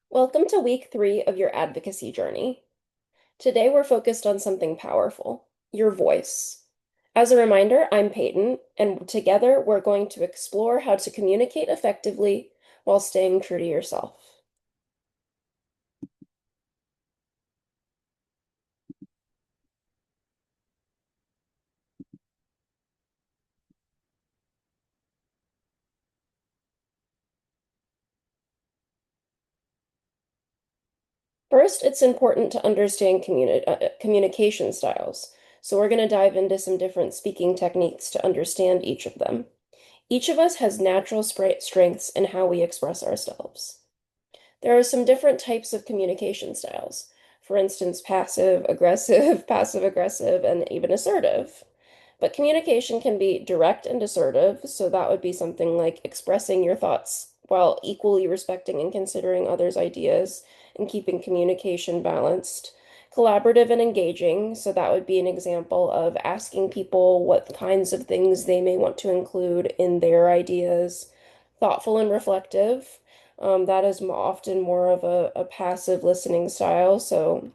Welcome to week 3 of your advocacy journey. Today we're focused on something powerful, your voice. As a reminder, I'm Peyton, and together we're going to explore how to communicate effectively while staying true to yourself. First, it's important to understand communication styles. So we're going to dive into some different speaking techniques to understand each of them. Each of us has natural strengths in how we express ourselves. There are some different types of communication styles. For instance, passive aggressive, passive aggressive, and even assertive. But communication can be direct and assertive, so that would be something like expressing your thoughts while equally respecting and considering others' ideas and keeping communication balanced. Collaborative and engaging, so that would be an example of asking people what kinds of things they may want to include in their ideas. Thoughtful and reflective, that is often more of a passive listening style, so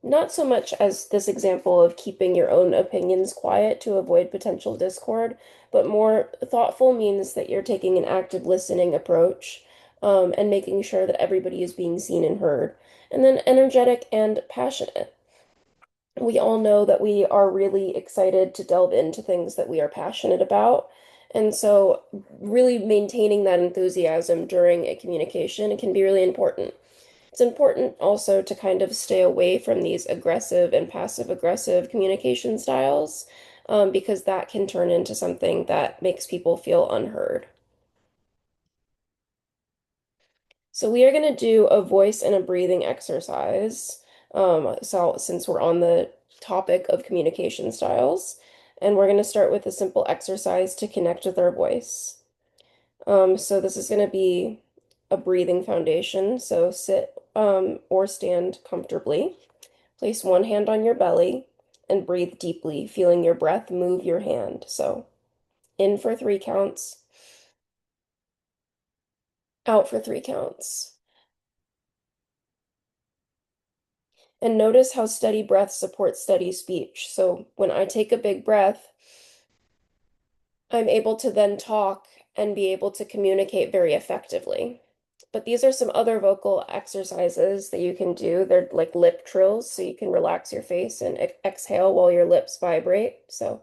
not so much as this example of keeping your own opinions quiet to avoid potential discord, but more thoughtful means that you're taking an active listening approach, and making sure that everybody is being seen and heard. And then energetic and passionate. We all know that we are really excited to delve into things that we are passionate about. And so, really maintaining that enthusiasm during a communication, it can be really important. It's important also to kind of stay away from these aggressive and passive aggressive communication styles, because that can turn into something that makes people feel unheard. So we are going to do a voice and a breathing exercise. So since we're on the topic of communication styles, and we're going to start with a simple exercise to connect with our voice. So this is going to be a breathing foundation. So sit or stand comfortably. Place one hand on your belly and breathe deeply, feeling your breath move your hand. So in for 3 counts, out for 3 counts. And notice how steady breath supports steady speech. So when I take a big breath, I'm able to then talk and be able to communicate very effectively. But these are some other vocal exercises that you can do. They're like lip trills, so you can relax your face and exhale while your lips vibrate. So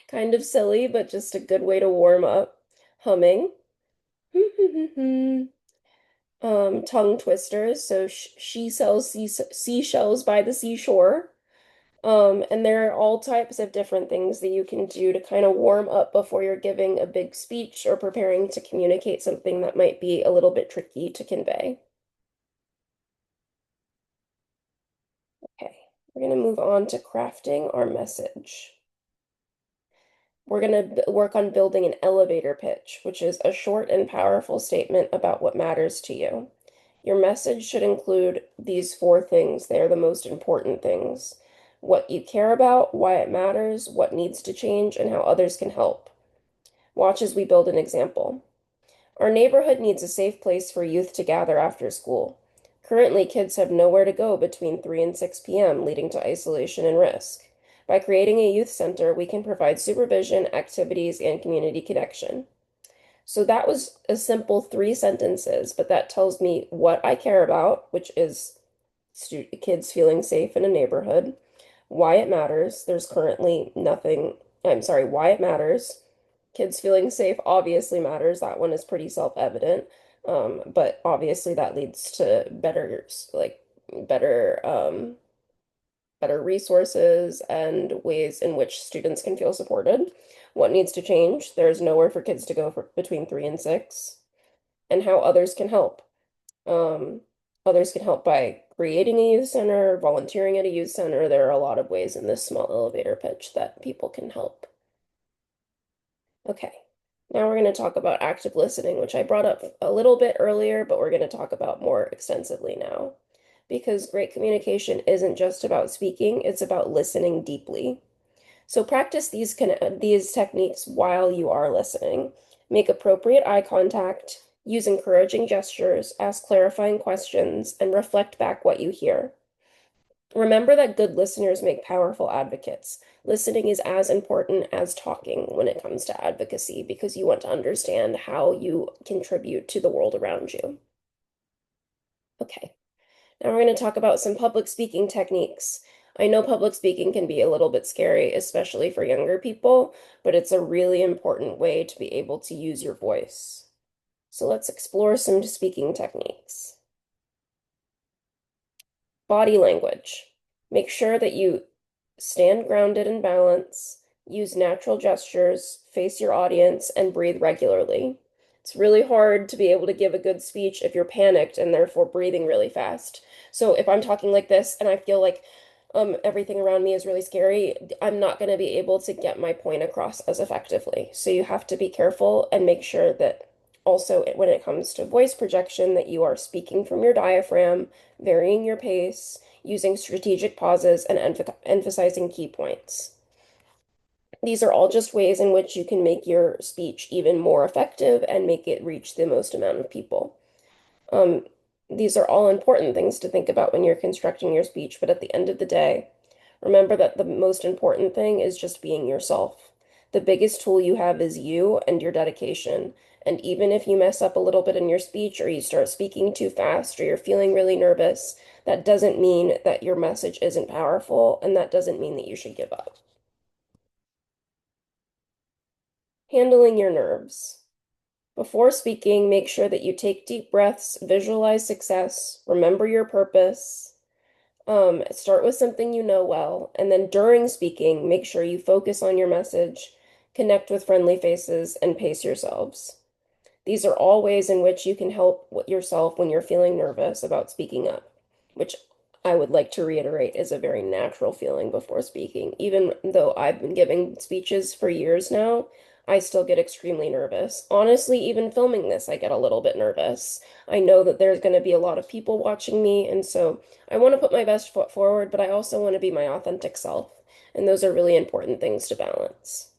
kind of silly, but just a good way to warm up. Humming. Tongue twisters. So she sells seashells by the seashore. And there are all types of different things that you can do to kind of warm up before you're giving a big speech or preparing to communicate something that might be a little bit tricky to convey. Okay, we're going to move on to crafting our message. We're going to work on building an elevator pitch, which is a short and powerful statement about what matters to you. Your message should include these 4 things. They are the most important things: what you care about, why it matters, what needs to change, and how others can help. Watch as we build an example. Our neighborhood needs a safe place for youth to gather after school. Currently, kids have nowhere to go between 3 and 6 p.m., leading to isolation and risk. By creating a youth center, we can provide supervision, activities, and community connection. So that was a simple 3 sentences, but that tells me what I care about, which is kids feeling safe in a neighborhood, why it matters. There's currently nothing, I'm sorry, why it matters. Kids feeling safe obviously matters. That one is pretty self-evident. But obviously that leads to better, like, better, better resources and ways in which students can feel supported. What needs to change? There's nowhere for kids to go for between 3 and 6, and how others can help. Um, Others can help by creating a youth center, volunteering at a youth center. There are a lot of ways in this small elevator pitch that people can help. Okay, now we're going to talk about active listening, which I brought up a little bit earlier, but we're going to talk about more extensively now. Because great communication isn't just about speaking, it's about listening deeply. So practice these techniques while you are listening. Make appropriate eye contact, Use encouraging gestures, ask clarifying questions, and reflect back what you hear. Remember that good listeners make powerful advocates. Listening is as important as talking when it comes to advocacy because you want to understand how you contribute to the world around you. Okay, now we're going to talk about some public speaking techniques. I know public speaking can be a little bit scary, especially for younger people, but it's a really important way to be able to use your voice. So let's explore some speaking techniques. Body language. Make sure that you stand grounded and balance, use natural gestures, face your audience, and breathe regularly. It's really hard to be able to give a good speech if you're panicked and therefore breathing really fast. So if I'm talking like this and I feel like everything around me is really scary, I'm not going to be able to get my point across as effectively. So you have to be careful and make sure that also when it comes to voice projection that you are speaking from your diaphragm, varying your pace, using strategic pauses, and emphasizing key points. These are all just ways in which you can make your speech even more effective and make it reach the most amount of people. Um, these are all important things to think about when you're constructing your speech, but at the end of the day, remember that the most important thing is just being yourself. The biggest tool you have is you and your dedication. And even if you mess up a little bit in your speech or you start speaking too fast or you're feeling really nervous, that doesn't mean that your message isn't powerful, and that doesn't mean that you should give up. Handling your nerves. Before speaking, make sure that you take deep breaths, visualize success, remember your purpose. Start with something you know well, and then during speaking, make sure you focus on your message, connect with friendly faces, and pace yourselves. These are all ways in which you can help yourself when you're feeling nervous about speaking up, which I would like to reiterate is a very natural feeling before speaking. Even though I've been giving speeches for years now, I still get extremely nervous. Honestly, even filming this, I get a little bit nervous. I know that there's going to be a lot of people watching me, and so I want to put my best foot forward, but I also want to be my authentic self. And those are really important things to balance.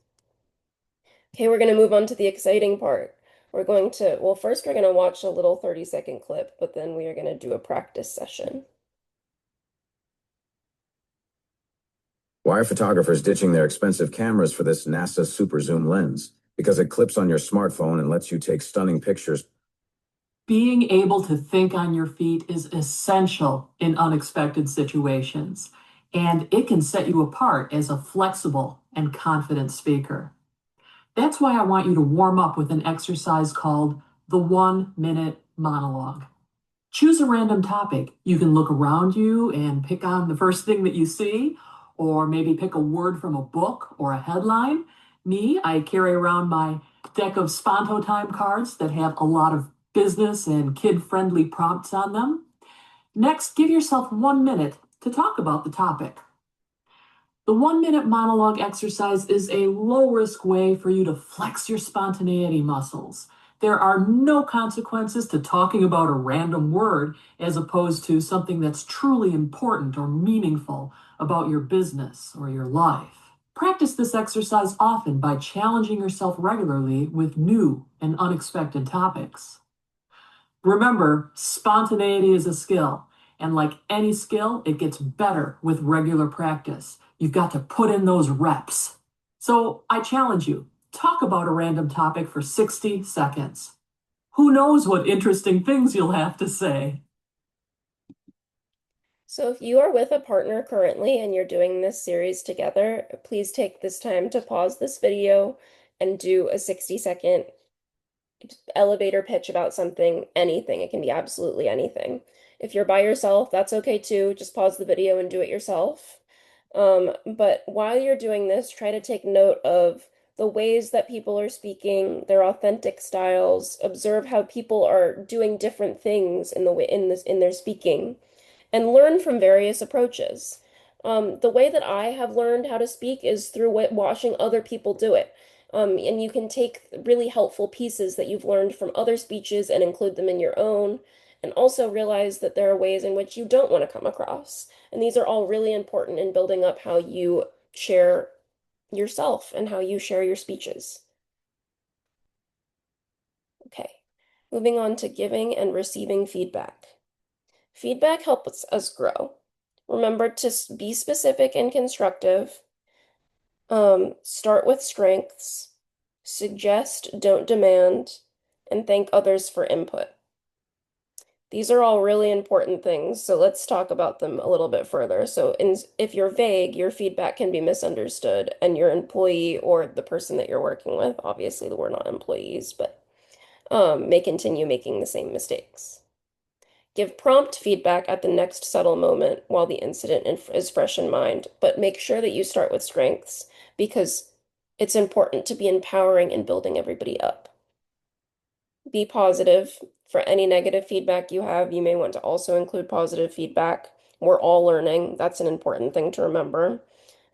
Okay, we're going to move on to the exciting part. Well, first we're going to watch a little 30-second clip, but then we are going to do a practice session. Why are photographers ditching their expensive cameras for this NASA super zoom lens? Because it clips on your smartphone and lets you take stunning pictures. Being able to think on your feet is essential in unexpected situations, and it can set you apart as a flexible and confident speaker. That's why I want you to warm up with an exercise called the 1-minute monologue. Choose a random topic. You can look around you and pick on the first thing that you see, or maybe pick a word from a book or a headline. Me, I carry around my deck of Sponto Time cards that have a lot of business and kid-friendly prompts on them. Next, give yourself 1 minute to talk about the topic. The 1-minute monologue exercise is a low-risk way for you to flex your spontaneity muscles. There are no consequences to talking about a random word as opposed to something that's truly important or meaningful about your business or your life. Practice this exercise often by challenging yourself regularly with new and unexpected topics. Remember, spontaneity is a skill, and like any skill, it gets better with regular practice. You've got to put in those reps. So I challenge you, talk about a random topic for 60 seconds. Who knows what interesting things you'll have to say? So if you are with a partner currently and you're doing this series together, please take this time to pause this video and do a 60-second elevator pitch about something, anything. It can be absolutely anything. If you're by yourself, that's okay too. Just pause the video and do it yourself. But while you're doing this, try to take note of the ways that people are speaking, their authentic styles. Observe how people are doing different things in the way in their speaking, and learn from various approaches. The way that I have learned how to speak is through watching other people do it. And you can take really helpful pieces that you've learned from other speeches and include them in your own, and also realize that there are ways in which you don't want to come across. And these are all really important in building up how you share yourself and how you share your speeches. Okay. Moving on to giving and receiving feedback. Feedback helps us grow. Remember to be specific and constructive. Start with strengths. Suggest, don't demand, and thank others for input. These are all really important things, so let's talk about them a little bit further. If you're vague, your feedback can be misunderstood, and your employee or the person that you're working with, obviously we're not employees, but may continue making the same mistakes. Give prompt feedback at the next subtle moment while the incident is fresh in mind, but make sure that you start with strengths because it's important to be empowering and building everybody up. Be positive. For any negative feedback you have, you may want to also include positive feedback. We're all learning. That's an important thing to remember.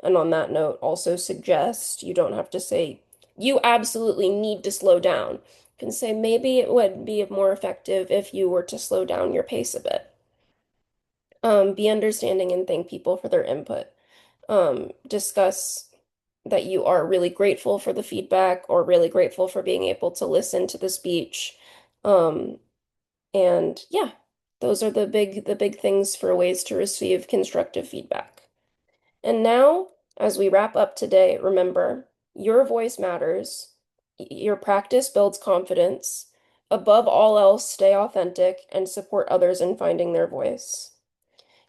And on that note, also suggest you don't have to say, you absolutely need to slow down. You can say, maybe it would be more effective if you were to slow down your pace a bit. Be understanding and thank people for their input. Discuss that you are really grateful for the feedback or really grateful for being able to listen to the speech. Um, and yeah, those are the big things for ways to receive constructive feedback. And now, as we wrap up today, remember, your voice matters. Your practice builds confidence. Above all else, stay authentic and support others in finding their voice.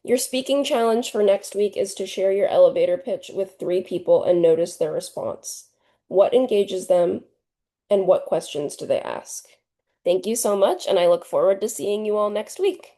Your speaking challenge for next week is to share your elevator pitch with 3 people and notice their response. What engages them and what questions do they ask? Thank you so much, and I look forward to seeing you all next week.